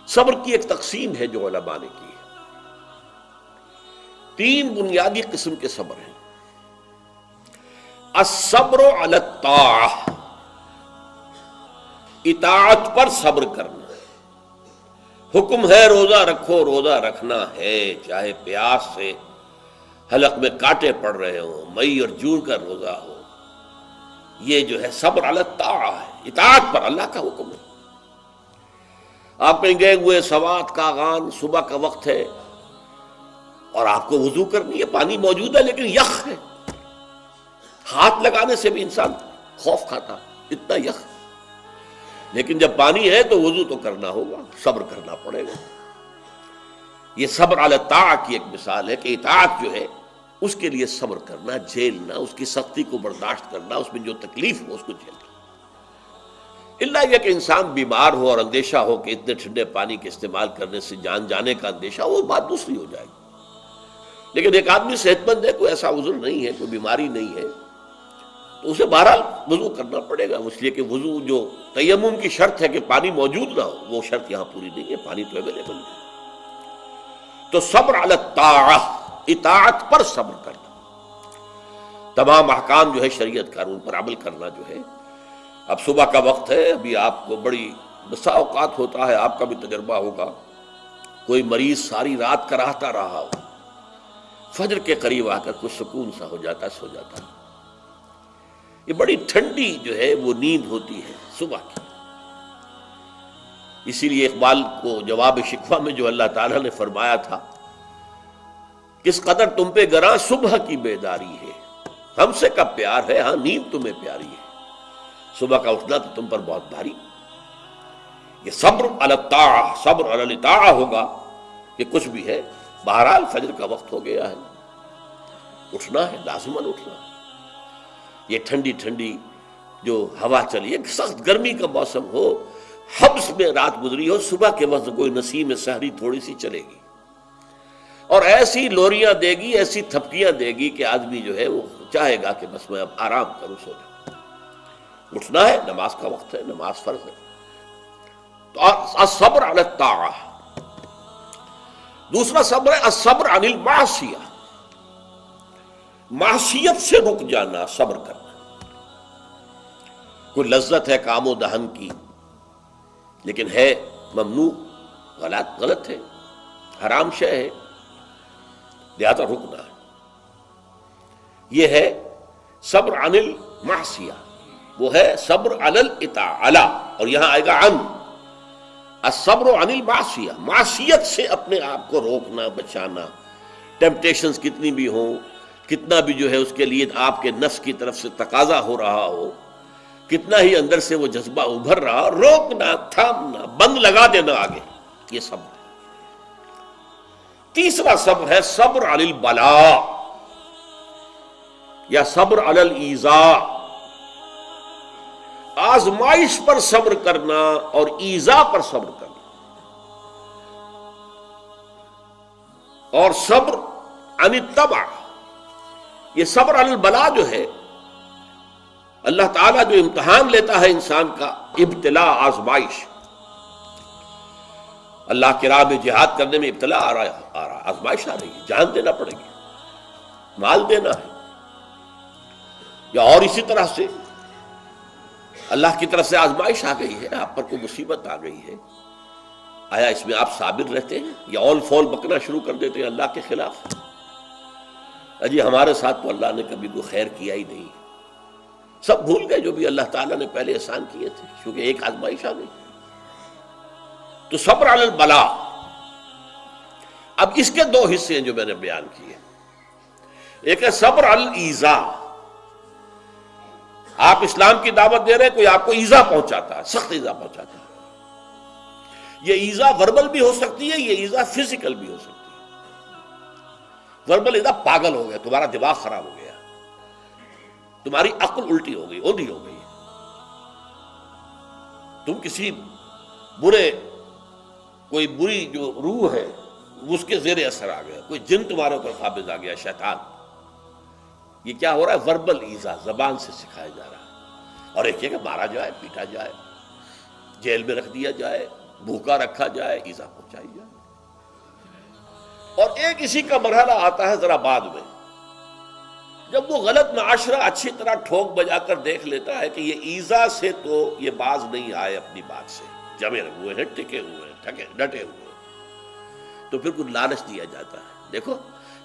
صبر کی ایک تقسیم ہے جو علماء نے کی ہے. 3 بنیادی قسم کے صبر ہیں. الصبر علی الطاعہ، اطاعت پر صبر کرنا. حکم ہے روزہ رکھو، روزہ رکھنا ہے، چاہے پیاس سے حلق میں کانٹے پڑ رہے ہوں، مئی اور جون کا روزہ ہو. یہ جو ہے صبر علی الطاعہ ہے، اطاعت پر، اللہ کا حکم ہے. آپ کہیں گئے ہوئے سوات کا اذان، صبح کا وقت ہے اور آپ کو وضو کرنی ہے، پانی موجود ہے لیکن یخ ہے، ہاتھ لگانے سے بھی انسان خوف کھاتا، اتنا یخ. لیکن جب پانی ہے تو وضو تو کرنا ہوگا، صبر کرنا پڑے گا. یہ صبر علی الطاعہ کی ایک مثال ہے کہ اطاعت جو ہے اس کے لیے صبر کرنا، جھیلنا، اس کی سختی کو برداشت کرنا، اس میں جو تکلیف ہو اس کو جھیلنا. اللہ یہ کہ انسان بیمار ہو اور اندیشہ ہو کہ اتنے ٹھنڈے پانی کے استعمال کرنے سے جان جانے کا اندیشہ، وہ بات دوسری ہو جائے گی. لیکن ایک آدمی صحت مند ہے، کوئی ایسا عذر نہیں ہے، کوئی بیماری نہیں ہے، تو اسے بہرحال وضو کرنا پڑے گا. اس لیے کہ وضو جو تیمم کی شرط ہے کہ پانی موجود نہ ہو، وہ شرط یہاں پوری نہیں ہے، پانی تو اویلیبل ہے. تو صبر علی الطاعہ، اطاعت پر صبر کرنا، تمام احکام جو ہے شریعت قانون پر عمل کرنا جو ہے. اب صبح کا وقت ہے، ابھی آپ کو بڑی بسا اوقات ہوتا ہے، آپ کا بھی تجربہ ہوگا، کوئی مریض ساری رات کراہتا رہا ہو، فجر کے قریب آ کر کچھ سکون سا ہو جاتا، سو جاتا. یہ بڑی ٹھنڈی جو ہے وہ نیند ہوتی ہے صبح کی. اسی لیے اقبال کو جواب شکوہ میں جو اللہ تعالیٰ نے فرمایا تھا، کس قدر تم پہ گراں صبح کی بیداری ہے، ہم سے کب پیار ہے، ہاں نیند تمہیں پیاری ہے، صبح کا اٹھنا تو تم پر بہت بھاری. یہ صبر علی الطاعہ، صبر علی الاطاعہ ہوگا کہ کچھ بھی ہے، بہرحال فجر کا وقت ہو گیا ہے، اٹھنا ہے، لازماً اٹھنا ہے. یہ ٹھنڈی ٹھنڈی جو ہوا چلی ہے، سخت گرمی کا موسم ہو، حبس میں رات گزری ہو، صبح کے وقت کوئی نسیم سحری تھوڑی سی چلے گی اور ایسی لوریاں دے گی، ایسی تھپکیاں دے گی کہ آدمی جو ہے وہ چاہے گا کہ بس میں اب آرام کروں، سو جاؤں. اٹھنا ہے، نماز کا وقت ہے، نماز فرض ہے. تو الصبر علی الطاعہ. دوسرا صبر ہے الصبر عن المعصیہ، معصیت سے رک جانا، صبر کرنا. کوئی لذت ہے کام و دہن کی لیکن ہے ممنوع، غلط ہے، حرام شے ہے، لہذا رکنا ہے. یہ ہے صبر عن المعصیہ. وہ ہے صبر علی الاطاعہ، اور یہاں آئے گا عن. الصبر عن المعصیہ، معصیت سے اپنے آپ کو روکنا، بچانا. ٹیمپٹیشنز کتنی بھی ہوں، کتنا بھی جو ہے اس کے لیے آپ کے نفس کی طرف سے تقاضا ہو رہا ہو، کتنا ہی اندر سے وہ جذبہ ابھر رہا ہو، روکنا، تھامنا، بند لگا دینا آگے. یہ صبر ہے. تیسرا صبر ہے صبر علی البلاء یا صبر علی الایذاء، آزمائش پر صبر کرنا اور ایذا پر صبر کرنا. اور صبر عن الطبع، یہ صبر علی البلاء جو ہے، اللہ تعالیٰ جو امتحان لیتا ہے انسان کا، ابتلاء، آزمائش. اللہ کی راہ میں جہاد کرنے میں ابتلاء آ رہا، آزمائش آ رہی ہے، جان دینا پڑے گی، مال دینا ہے. یا اور اسی طرح سے اللہ کی طرف سے آزمائش آ گئی ہے، آپ پر کوئی مصیبت آ گئی ہے، آیا اس میں آپ صابر رہتے ہیں یا اول فول بکنا شروع کر دیتے ہیں اللہ کے خلاف؟ اجی ہمارے ساتھ تو اللہ نے کبھی کوئی خیر کیا ہی نہیں، سب بھول گئے جو بھی اللہ تعالیٰ نے پہلے احسان کیے تھے، کیونکہ ایک آزمائش آ گئی. تو صبر علی البلاء. اب اس کے 2 حصے ہیں جو میں نے بیان کیے. ایک ہے صبر علی الایذاء، آپ اسلام کی دعوت دے رہے ہیں، کوئی آپ کو ایذا پہنچاتا ہے، سخت ایذا پہنچاتا ہے. یہ ایذا وربل بھی ہو سکتی ہے، یہ ایذا فزیکل بھی ہو سکتی ہے. وربل ایذا، پاگل ہو گیا، تمہارا دماغ خراب ہو گیا، تمہاری عقل الٹی ہو گئی، اوندھی ہو گئی، تم کسی کوئی بری جو روح ہے اس کے زیر اثر آ گیا، کوئی جن تمہارے اوپر قابض آ گیا، شیطان. یہ کیا ہو رہا ہے؟ وربل ایذا، زبان سے سکھایا جا رہا ہے. اور ایک یہ کہ مارا جائے، پیٹا جائے، جیل میں رکھ دیا جائے، بھوکا رکھا جائے، ایذا پہنچائی جائے۔ اور ایک اسی کا مرحلہ آتا ہے ذرا بعد میں، جب وہ غلط معاشرہ اچھی طرح ٹھوک بجا کر دیکھ لیتا ہے کہ یہ ایذا سے تو یہ باز نہیں آئے، اپنی بات سے جمے ہوئے ہیں، ٹکے ہوئے ہیں، ڈٹے ہوئے ہیں، تو پھر کچھ لالچ دیا جاتا ہے، دیکھو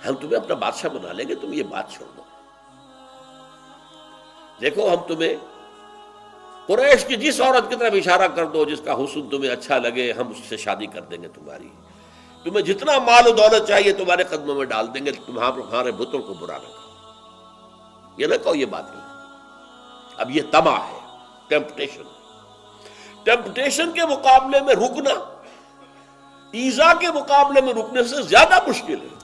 ہم تمہیں اپنا بادشاہ بنا لیں گے، تم یہ بات چھوڑ دو، دیکھو ہم تمہیں قریش کی جس عورت کی طرف اشارہ کر دو جس کا حسن تمہیں اچھا لگے، ہم اس سے شادی کر دیں گے تمہاری، تمہیں جتنا مال و دولت چاہیے تمہارے قدموں میں ڈال دیں گے، تمہارے بتوں کو برا نہ کرو، یہ نہ کہو یہ بات نہیں۔ اب یہ طمع ہے، ٹیمپٹیشن کے مقابلے میں رکنا ایذا کے مقابلے میں رکنے سے زیادہ مشکل ہے،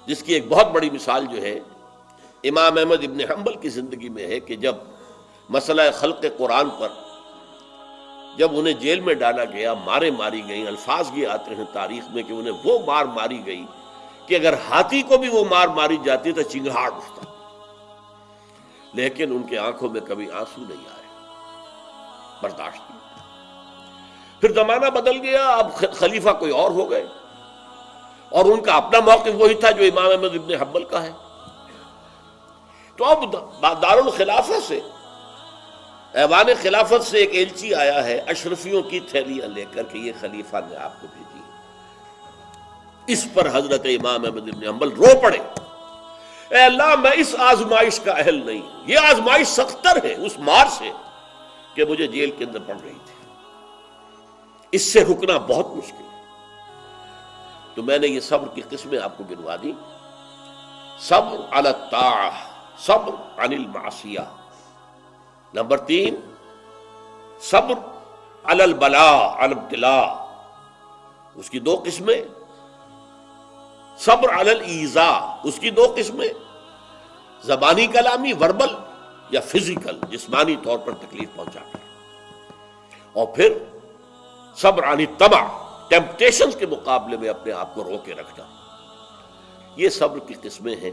جس کی ایک بہت بڑی مثال جو ہے امام احمد ابن حنبل کی زندگی میں ہے کہ جب مسئلہ خلق قرآن پر جب انہیں جیل میں ڈالا گیا، مارے ماری گئیں، الفاظ یہ آتے ہیں تاریخ میں کہ انہیں وہ مار ماری گئی کہ اگر ہاتھی کو بھی وہ مار ماری جاتی تو چنگھاڑ اٹھتا، لیکن ان کے آنکھوں میں کبھی آنسو نہیں آئے، برداشت کیا۔ پھر زمانہ بدل گیا، اب خلیفہ کوئی اور ہو گئے، اور ان کا اپنا موقف وہی تھا جو امام احمد ابن حنبل کا ہے، تو اب دارالخلافہ سے، ایوان خلافت سے ایک ایلچی آیا ہے اشرفیوں کی تھیلیاں لے کر کہ یہ خلیفہ نے آپ کو بھیجی ہے۔ اس پر حضرت امام احمد بن حنبل رو پڑے، اے اللہ میں اس آزمائش کا اہل نہیں ہوں، یہ آزمائش سختر ہے اس مار سے کہ مجھے جیل کے اندر پڑ رہی تھی، اس سے رکنا بہت مشکل ہے۔ تو میں نے یہ صبر کی قسمیں آپ کو گنوا دی، صبر علی الطاعہ، صبر عن المعصیہ، نمبر 3 صبر علی البلاء، علی الابتلاء، اس کی 2 قسمیں، صبر علی الایذاء، اس کی 2 قسمیں، زبانی کلامی وربل یا فزیکل جسمانی طور پر تکلیف پہنچا کر، اور پھر صبر عن الطمع، ٹیمپٹیشنز کے مقابلے میں اپنے آپ کو روکے رکھنا، یہ صبر کی قسمیں ہیں۔